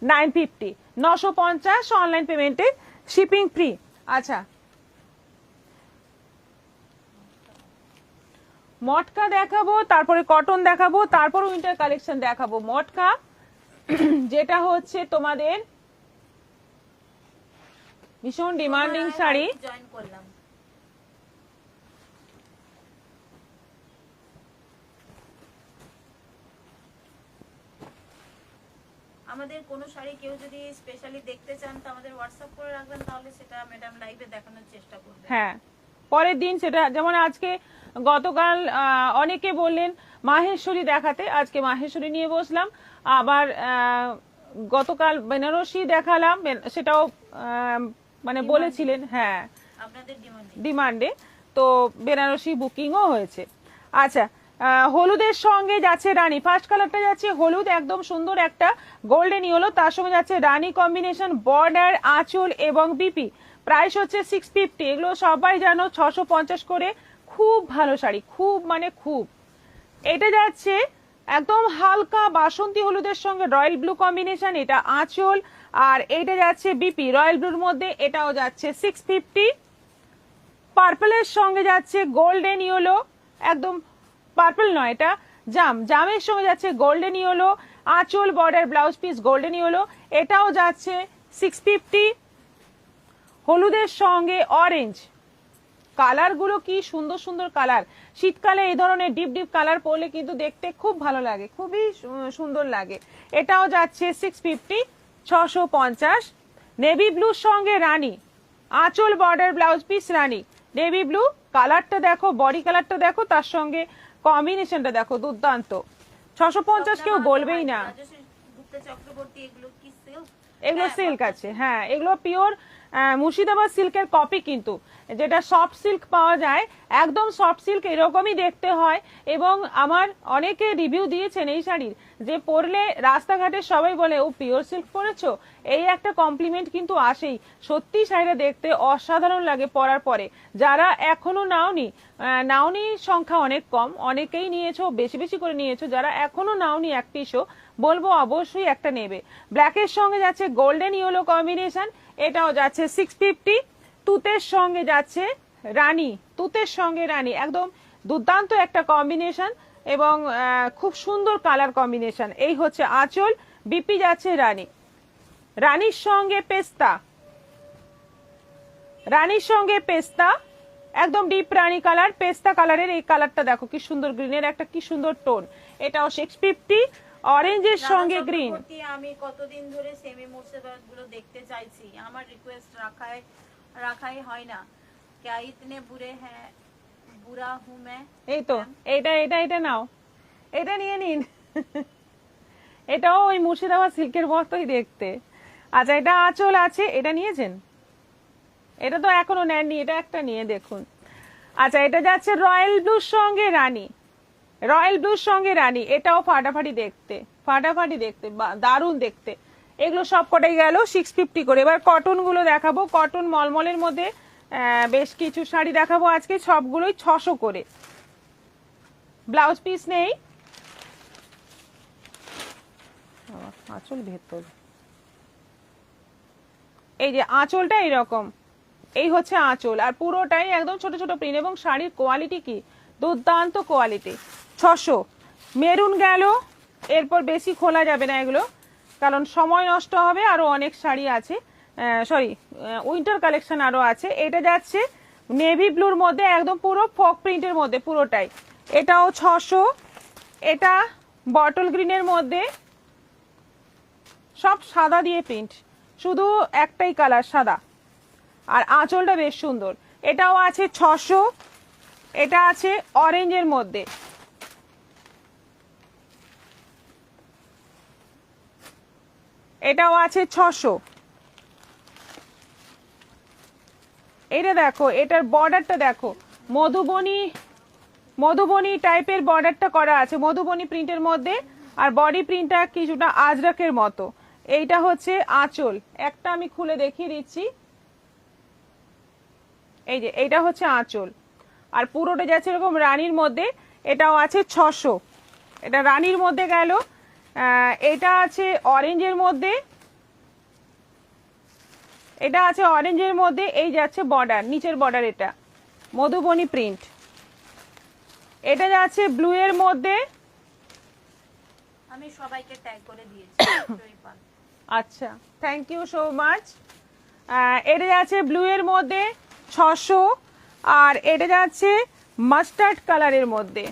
950, 950 অনলাইন পেমেন্টে, শিপিং ফ্রি। আচ্ছা, মটকা দেখাবো, তারপরে কটন দেখাবো, তারপর উইন্টার কালেকশন দেখাবো। মটকা যেটা হচ্ছে তোমাদের ভীষণ ডিমান্ডিং শাড়ি। জয়েন করলাম। আমাদের কোনো শাড়ি কেউ যদি স্পেশালি দেখতে চান তো আমাদের হোয়াটসঅ্যাপ করে রাখবেন, তাহলে সেটা ম্যাডাম লাইভে দেখানোর চেষ্টা করবে। হ্যাঁ, পরের দিন সেটা, যেমন আজকে গতকাল অনেকে বললেন মাহেশ্বরী দেখাতে, আজকে মাহেশ্বরী নিয়ে বসলাম। আবার গতকাল বেনারসি দেখালাম, সেটাও মানে বলেছিলেন, হ্যাঁ আপনাদের ডিমান্ডে, তো বেনারসি বুকিংও হয়েছে। আচ্ছা, হলুদের সঙ্গে যাচ্ছে রানী, ফার্স্ট কালারটা যাচ্ছে হলুদ, একদম সুন্দর একটা গোল্ডেন ইয়েলো, তার সঙ্গে যাচ্ছে রানী কম্বিনেশন, বর্ডার, আঁচল এবং বিপি। প্রাইস হচ্ছে 650। এগুলো সবাই জানো 650 করে। খুব ভালো শাড়ি, খুব মানে খুব। এটা যাচ্ছে একদম হালকা বাসন্তী হলুদের সঙ্গে রয়্যাল ব্লু কম্বিনেশন, এটা আঁচল, আর এটা যাচ্ছে বিপি রয়্যাল ব্লুর মধ্যে, এটাও যাচ্ছে 650। পার্পলের সঙ্গে যাচ্ছে গোল্ডেন ইয়েলো, একদম পার্পল নয়, এটা জামের সঙ্গে যাচ্ছে গোল্ডেন ইয়েলো, আঁচল, border, blouse piece golden yellow, এটাও যাচ্ছে 650। হলুদের সঙ্গে অরেঞ্জ, কালারগুলো কি সুন্দর সুন্দর কালার। শীতকালে এই ধরনের ডিপ ডিপ কালার পরলে কিন্তু দেখতে খুব ভালো লাগে, খুবই সুন্দর লাগে। এটাও যাচ্ছে 650, 650। নেভি ব্লুর সঙ্গে রানী, আঁচল, বর্ডার, ব্লাউজ পিস রানী, নেভি ব্লু। কালারটা দেখো, বডি কালারটা দেখো, তার সঙ্গে কম্বিনেশনটা দেখো, দুর্দান্ত। 650 কেউ বলবেই না। এগুলো সিল্ক আছে, হ্যাঁ এগুলো পিওর মুর্শিদাবাদ সিল্কের কপি, কিন্তু যেটা সফট সিল্ক পাওয়া যায়, একদম সফট সিল্ক এরকমই দেখতে হয়। এবং আমার অনেকে রিভিউ দিয়েছেন এই শাড়ির, যে পরলে রাস্তাঘাটে সবাই বলে ও পিওর সিল্ক পরেছো, এই একটা কমপ্লিমেন্ট কিন্তু আসেই। সত্যি শাড়িটা দেখতে অসাধারণ লাগে পরার পরে। যারা এখনো নাওনি সংখ্যা অনেক কম, অনেকেই নিয়েছো, বেশি বেশি করে নিয়েছো। যারা এখনো নাওনি এক পিসও, বলবো অবশ্যই একটা নেবে। ব্ল্যাকের সঙ্গে যাচ্ছে গোল্ডেন ইয়েলো কম্বিনেশন, এটাও যাচ্ছে 650। তুতের সঙ্গে যাচ্ছে রানী, তুতের সঙ্গে রানী, একদম দুর্দান্ত একটা কম্বিনেশন, এবং খুব সুন্দর কালার কম্বিনেশন। এই হচ্ছে আঁচল, বিপি যাচ্ছে রানী, রানীর সঙ্গে পেস্তা, রানীর সঙ্গে পেস্তা, একদম ডিপ রানী কালার, পেস্তা কালারের এই কালারটা দেখো কি সুন্দর, গ্রিনের একটা কি সুন্দর টোন, এটাও 650। অরেঞ্জের সঙ্গে গ্রিন। আমি কতদিন ধরে সেমি মুর্শিদাবাদ গুলো দেখতে চাইছি, আমার রিকোয়েস্ট রাখাই হয় না। क्या इतने बुरे हैं, बुरा हूं मैं। এই তো এটা এটা এটা নাও, এটা নিয়ে নিন। এটাও ওই মুর্শিদাবাদ সিল্কের মতোই দেখতে। আচ্ছা, এটা আঁচল আছে, এটা নিয়েছেন? এটা তো এখনো নেননি, এটা একটা নিয়ে দেখুন। আচ্ছা, এটা যাচ্ছে রয়্যাল ব্লুর সঙ্গে রানী, রয়্যাল ব্লুর সঙ্গে রানী, এটাও ফাটাফাটি দেখতে, ফাটাফাটি দেখতে, দারুণ দেখতে। এগুলো সব কটাই গেল 650 করে। এবার কটন গুলো দেখাবো, কটন মলমলের মধ্যে বেশ কিছু শাড়ি দেখাবো আজকে, সবগুলোই 600 করে। ব্লাউজ পিস নেই, আঁচল ভেতর, এই যে আঁচলটা এইরকম, এই হচ্ছে আঁচল, আর পুরোটাই একদম ছোট ছোট প্রিন্ট, এবং শাড়ির কোয়ালিটি কি দুর্দান্ত কোয়ালিটি। 600। মেরুন গেল, এরপর বেশি খোলা যাবে না এগুলো, কারণ সময় নষ্ট হবে। আরও অনেক শাড়ি আছে, সরি উইন্টার কালেকশন আরও আছে। এটা যাচ্ছে নেভি ব্লুর মধ্যে, একদম পুরো ফক প্রিন্টের মধ্যে পুরোটাই। এটাও 600। এটা বটল গ্রিনের মধ্যে, সব সাদা দিয়ে প্রিন্ট, শুধু একটাই কালার সাদা, আর আঁচলটা বেশ সুন্দর। এটাও আছে 600। এটা আছে অরেঞ্জের মধ্যে, এটাও আছে 600। এটা দেখো, এটার বর্ডারটা দেখো, মধুবনী টাইপের বর্ডারটা করা আছে, মধুবনী প্রিন্টের মধ্যে। আর বডি প্রিন্টটা কিছুটা আজরাকের মতো। এইটা হচ্ছে আঁচল, একটা আমি খুলে দেখিয়ে দিচ্ছি। এই যে এইটা হচ্ছে আঁচল, আর পুরোটা যাচ্ছে এরকম রানীর মধ্যে। এটাও আছে 600। এটা রানীর মধ্যে গেল। এটা আছে অরেঞ্জের মধ্যে, এটা আছে অরেঞ্জের মধ্যে। এই যাচ্ছে বর্ডার, নিচের বর্ডার, এটা মধুবনী প্রিন্ট। এটা যাচ্ছে ব্লু এর মধ্যে। আমি সবাইকে ট্যাগ করে দিয়েছি জয়পাল। আচ্ছা, থ্যাংক ইউ সো মাচ। এটা যাচ্ছে ব্লু এর মধ্যে 600। আর এটা যাচ্ছে মাস্টার্ড কালারের মধ্যে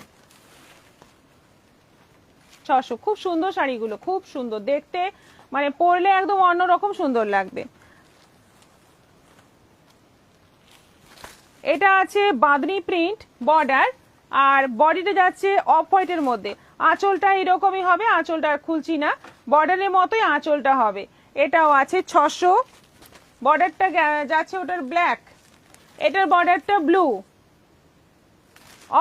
600। খুব সুন্দর শাড়িগুলো, খুব সুন্দর দেখতে, মানে পরলে একদম অন্যরকম সুন্দর লাগবে। এটা আছে বাঁধনি প্রিন্ট বর্ডার, আর বডিটা যাচ্ছে অফ হোয়াইটের মধ্যে। আঁচলটা এরকমই হবে, আঁচলটা আর খুলছি না, বর্ডারের মতোই আঁচলটা হবে। এটাও আছে 600। বর্ডারটা যাচ্ছে ওটার ব্ল্যাক, এটার বর্ডারটা ব্লু,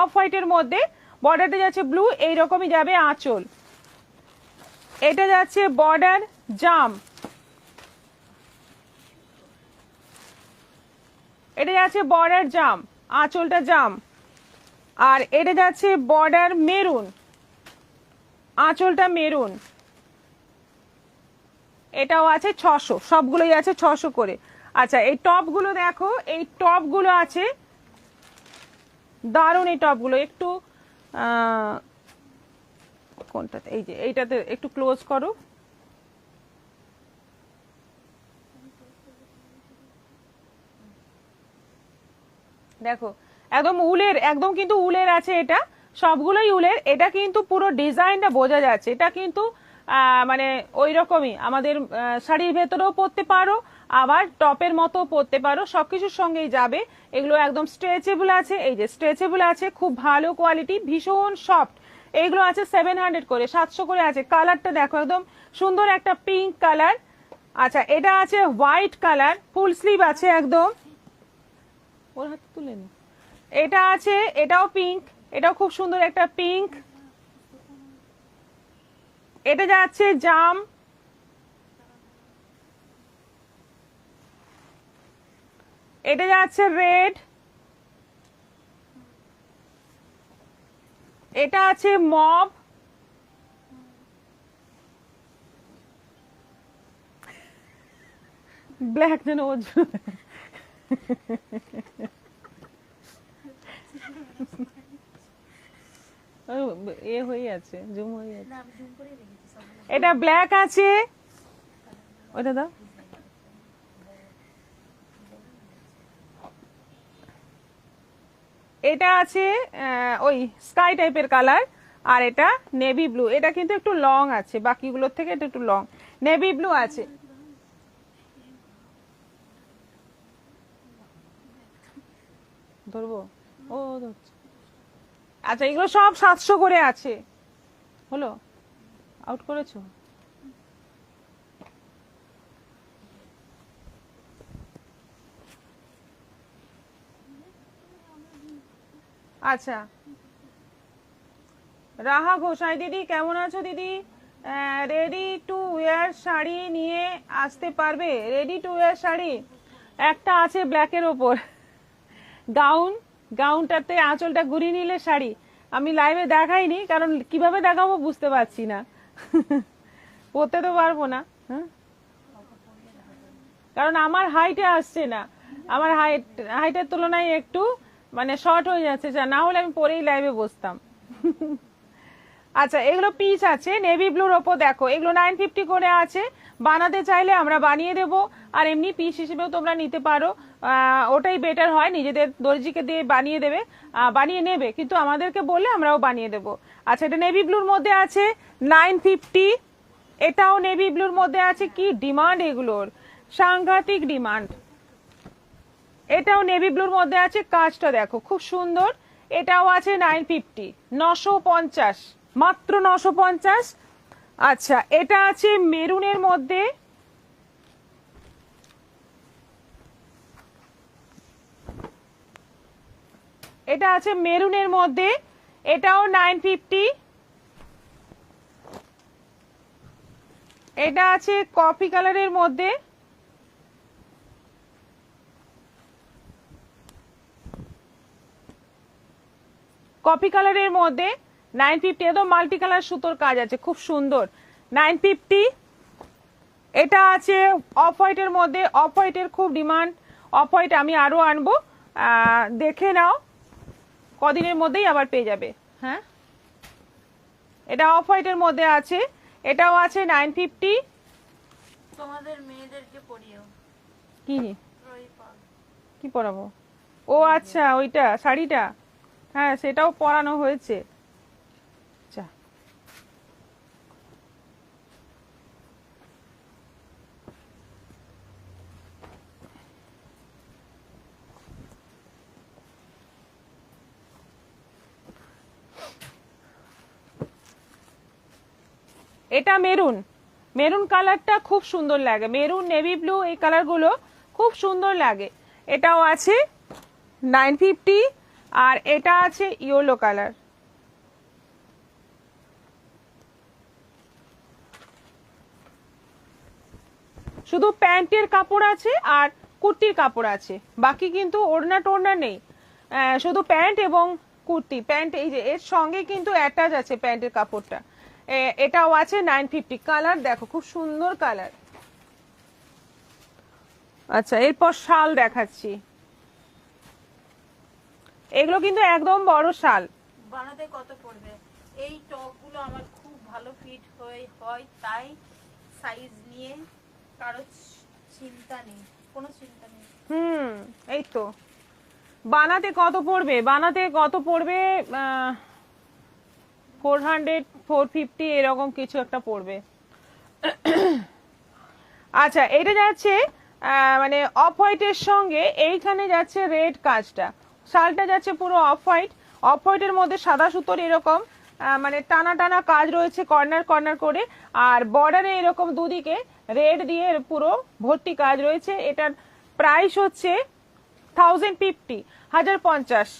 অফ হোয়াইটের মধ্যে বর্ডারটা যাচ্ছে ব্লু, এইরকমই যাবে আঁচল। এটা যাচ্ছে বর্ডার জাম, এটা যাচ্ছে বর্ডার জাম, আঁচলটা জাম। আর এটা যাচ্ছে বর্ডার মেরুন, আঁচলটা মেরুন। এটাও আছে 600, সবগুলোই আছে 600 করে। আচ্ছা, এই টপগুলো দেখো, এই টপগুলো আছে দারুণ। এই টপগুলো একটু কোনটাতে, এই যে এইটাতে একটু ক্লোজ করো। দেখো একদম উলের, একদম কিন্তু উলের আছে, এটা সবগুলোই উলের। এটা কিন্তু পুরো ডিজাইনটা বোঝা যাচ্ছে, এটা কিন্তু মানে ওই রকমই আমাদের শাড়ির ভেতরেও পরতে পারো, আবার টপের মতো পরতে পারো, সবকিছুর সঙ্গেই যাবে। এগুলো একদম স্ট্রেচেবল আছে, এই যে স্ট্রেচেবল আছে, খুব ভালো কোয়ালিটি, ভীষণ সফট। এইগুলো আছে 700 করে, 700 করে আছে। কালারটা দেখো, একদম সুন্দর একটা পিঙ্ক কালার। আচ্ছা, এটা আছে হোয়াইট কালার, ফুল স্লিভ আছে একদম। ওর হাতে তুলে নে। এটা আছে, এটাও পিঙ্ক, এটাও খুব সুন্দর একটা পিঙ্ক। এটা যাচ্ছে জাম, এটা যাচ্ছে রেড, এটা আছে মব, ব্ল্যাক যেন ওর এ হয়ে আছে, জুম হয়ে আছে। এটা ব্ল্যাক আছে, ওটা দাও। এটা আছে ওই স্কাই টাইপের কালার, আর এটা নেভি ব্লু। এটা কিন্তু একটু লং আছে, বাকিগুলোর থেকে এটা একটু লং। নেভি ব্লু আছে। ধরবো, ও ধরছে। আচ্ছা, এগুলো সব 700 করে আছে। হলো, আউট করেছো? আচ্ছা, রাহা ঘোষাই দিদি, কেমন আছো দিদি? রেডি টু ওয়্যার শাড়ি নিয়ে আসতে পারবে? রেডি টু ওয়্যার শাড়ি একটা আছে ব্ল্যাকের ওপর, গাউনটাতে আঁচলটা ঘুরিয়ে নিলে শাড়ি। আমি লাইভে দেখাইনি, কারণ কিভাবে দেখাবো বুঝতে পারছি না, পরতে তো পারবো না। হ্যাঁ, কারণ আমার হাইটে আসছে না, আমার হাইটের তুলনায় একটু মানে শর্ট হয়ে যাচ্ছে, যা না হলে আমি পরেই লাইভে বসতাম। আচ্ছা, এগুলো পিস আছে নেভি ব্লুর ওপর, দেখো এগুলো 950 করে আছে। বানাতে চাইলে আমরা বানিয়ে দেব, আর এমনি পিস হিসেবেও তোমরা নিতে পারো, ওটাই বেটার হয়, নিজেদের দর্জিকে দিয়ে বানিয়ে দেবে, বানিয়ে নেবে, কিন্তু আমাদেরকে বললে আমরাও বানিয়ে দেব। আচ্ছা, এটা নেভি ব্লুর মধ্যে আছে 950, এটাও নেভি ব্লুর মধ্যে আছে। কি ডিমান্ড এগুলোর, সাংঘাতিক ডিমান্ড। এটাও নেভি ব্লুর মধ্যে আছে, কাজটা দেখো খুব সুন্দর। এটাও আছে 950, 950, মাত্র 950। আচ্ছা, এটা আছে মেরুনের মধ্যে, এটা আছে মেরুনের মধ্যে, এটাও 950। এটা আছে কফি কালারের মধ্যে, কফি কালারের মধ্যে 950, একদম মাল্টি কালার সুতোর কাজ আছে, খুব সুন্দর, 950। এটা আছে অফ হোয়াইটের মধ্যে, অফ হোয়াইটের খুব ডিমান্ড, অফ হোয়াইট আমি আরো আনবো, দেখে নাও, কদিনের মধ্যেই আবার পেয়ে যাবে। হ্যাঁ, এটা অফ হোয়াইটের মধ্যে আছে, এটাও আছে 950। তোমাদের মেয়েদেরকে পরিও। কি কি পরাবো? ও আচ্ছা, ওইটা শাড়িটা, হ্যাঁ সেটাও পরানো হয়েছে। আচ্ছা, এটা মেরুন, মেরুন কালারটা খুব সুন্দর লাগে, মেরুন নেভি ব্লু এই কালারগুলো খুব সুন্দর লাগে। এটাও আছে 950, আর এটা আছে ইয়েলো কালার। শুধু প্যান্টের কাপড় আছে আর কুর্তির কাপড় আছে, বাকি কিন্তু ওড়না টোড়না নেই, শুধু প্যান্ট এবং কুর্তি। প্যান্ট এই যে এর সঙ্গে কিন্তু অ্যাটাচ আছে প্যান্টের কাপড়টা। এটাও আছে 950, কালার দেখো খুব সুন্দর কালার। আচ্ছা, এরপর শাল দেখাচ্ছি, এগুলো কিন্তু একদম বড় শাল। বানাতে কত পড়বে? এই টপগুলো আমার খুব ভালো ফিট হয়, তাই সাইজ নিয়ে কারো চিন্তা নেই, কোনো চিন্তা নেই। এই তো, বানাতে কত পড়বে? বানাতে কত পড়বে? 400, 450 এরকম কিছু একটা পড়বে। আচ্ছা, এটা যাচ্ছে মানে অফ হোয়াইটের সঙ্গে এইখানে যাচ্ছে রেড কাজটা, শালটা যাচ্ছে পুরো অফ হোয়াইট, অফ হোয়াইটের মধ্যে সাদা সুতোর এরকম মানে টানা টানা কাজ রয়েছে কর্নার কর্নার করে, আর বর্ডারে এরকম দুদিকে রেড দিয়ে পুরো ভর্তি কাজ রয়েছে। এটার প্রাইস হচ্ছে 1050, 1050।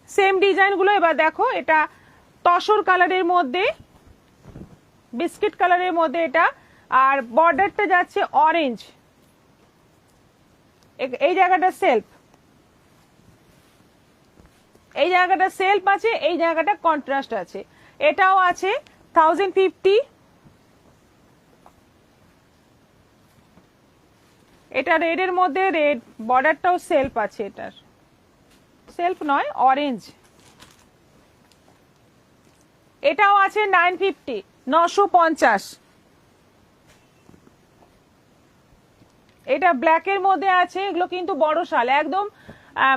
সেম ডিজাইন গুলো এবার দেখো, এটা তসর কালারের মধ্যে, বিস্কিট কালারের মধ্যে এটা, আর বর্ডারটা যাচ্ছে অরেঞ্জ, এই জায়গাটা সেলফ, এই জায়গাটা সেলফ আছে, এই জায়গাটা কন্ট্রাস্ট আছে। এটাও আছে 1050। এটা রেড এর মধ্যে, রেড বর্ডারটাও সেলফ আছে, এটার সেলফ নয় অরেঞ্জ। এটাও আছে 950, 950। এটা ব্ল্যাকের মধ্যে আছে, এগুলো কিন্তু বড় শাল, একদম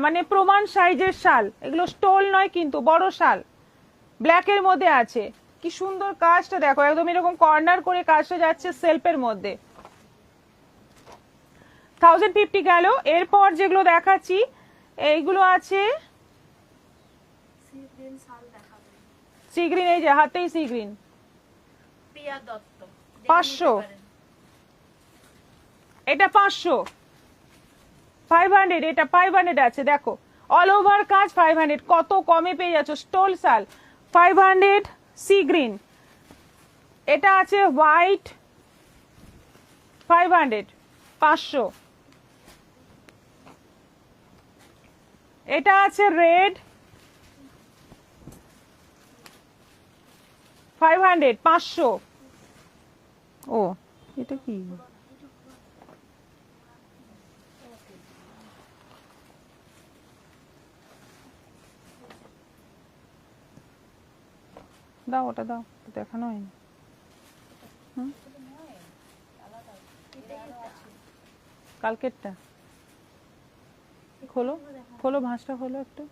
মানে প্রমাণ সাইজের শাল, এগুলো স্টোল নয় কিন্তু বড় শাল, ব্ল্যাকের মধ্যে আছে। কি সুন্দর কাজটা দেখো, একদম এরকম কর্নার করে কাজটা যাচ্ছে সেলফের মধ্যে। 1050 গেল। এরপর যেগুলো দেখাচ্ছি এইগুলো আছে সি গ্রিন, এই যে হাতেই সি গ্রিন, প্রিয়া দত্ত, 500। এটা 500, 500, এটা 500 আছে, দেখো অল ওভার কাজ 500, কত কমে পেয়ে যাচ্ছ, স্টোল শাল 500, সি গ্রিন। এটা আছে হোয়াইট 500, 500। এটা আছে রেড 500, 500। ও এটা কি, দাও ওটা দাও, দেখানো হয়নি। কালকেরটা খোলো, খোলো ভাঁজটা খোলো একটু।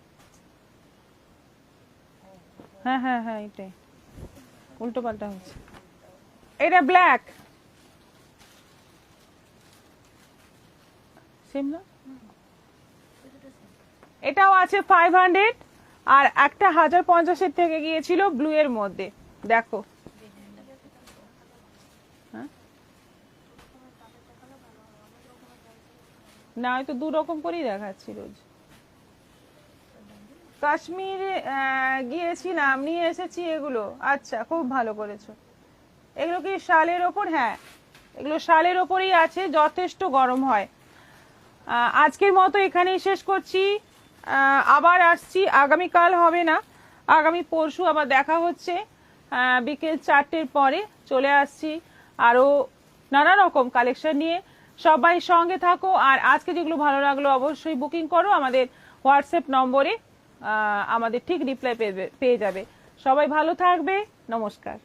হ্যাঁ হ্যাঁ হ্যাঁ, এটাই উল্টো পাল্টা হচ্ছে। এটা ব্ল্যাক সেম না, এটাও আছে 500, আর একটা 1050 থেকে গিয়েছিল ব্লু এর মধ্যে। দেখো হ্যাঁ? না হয়তো দু রকম করেই দেখাচ্ছি রোজ। কাশ্মীর গিয়েছিলাম, নিয়ে এসেছি এগুলো। আচ্ছা, খুব ভালো করেছো। এগুলো কি শালের ওপর? হ্যাঁ, এগুলো শালের ওপরই আছে, যথেষ্ট গরম হয়। আজকের মতো এখানেই শেষ করছি। আবার আসছি, আগামীকাল হবে না, আগামী পরশু আবার দেখা হচ্ছে। বিকেল 4টের পরে চলে আসছি আরো নানা রকম কালেকশন নিয়ে। সবাই সঙ্গে থাকো, আর আজকে যেগুলো ভালো লাগলো অবশ্যই বুকিং করো আমাদের হোয়াটসঅ্যাপ নম্বরে, আমাদের ঠিক রিপ্লাই পেয়ে যাবে। সবাই ভালো থাকবে, নমস্কার।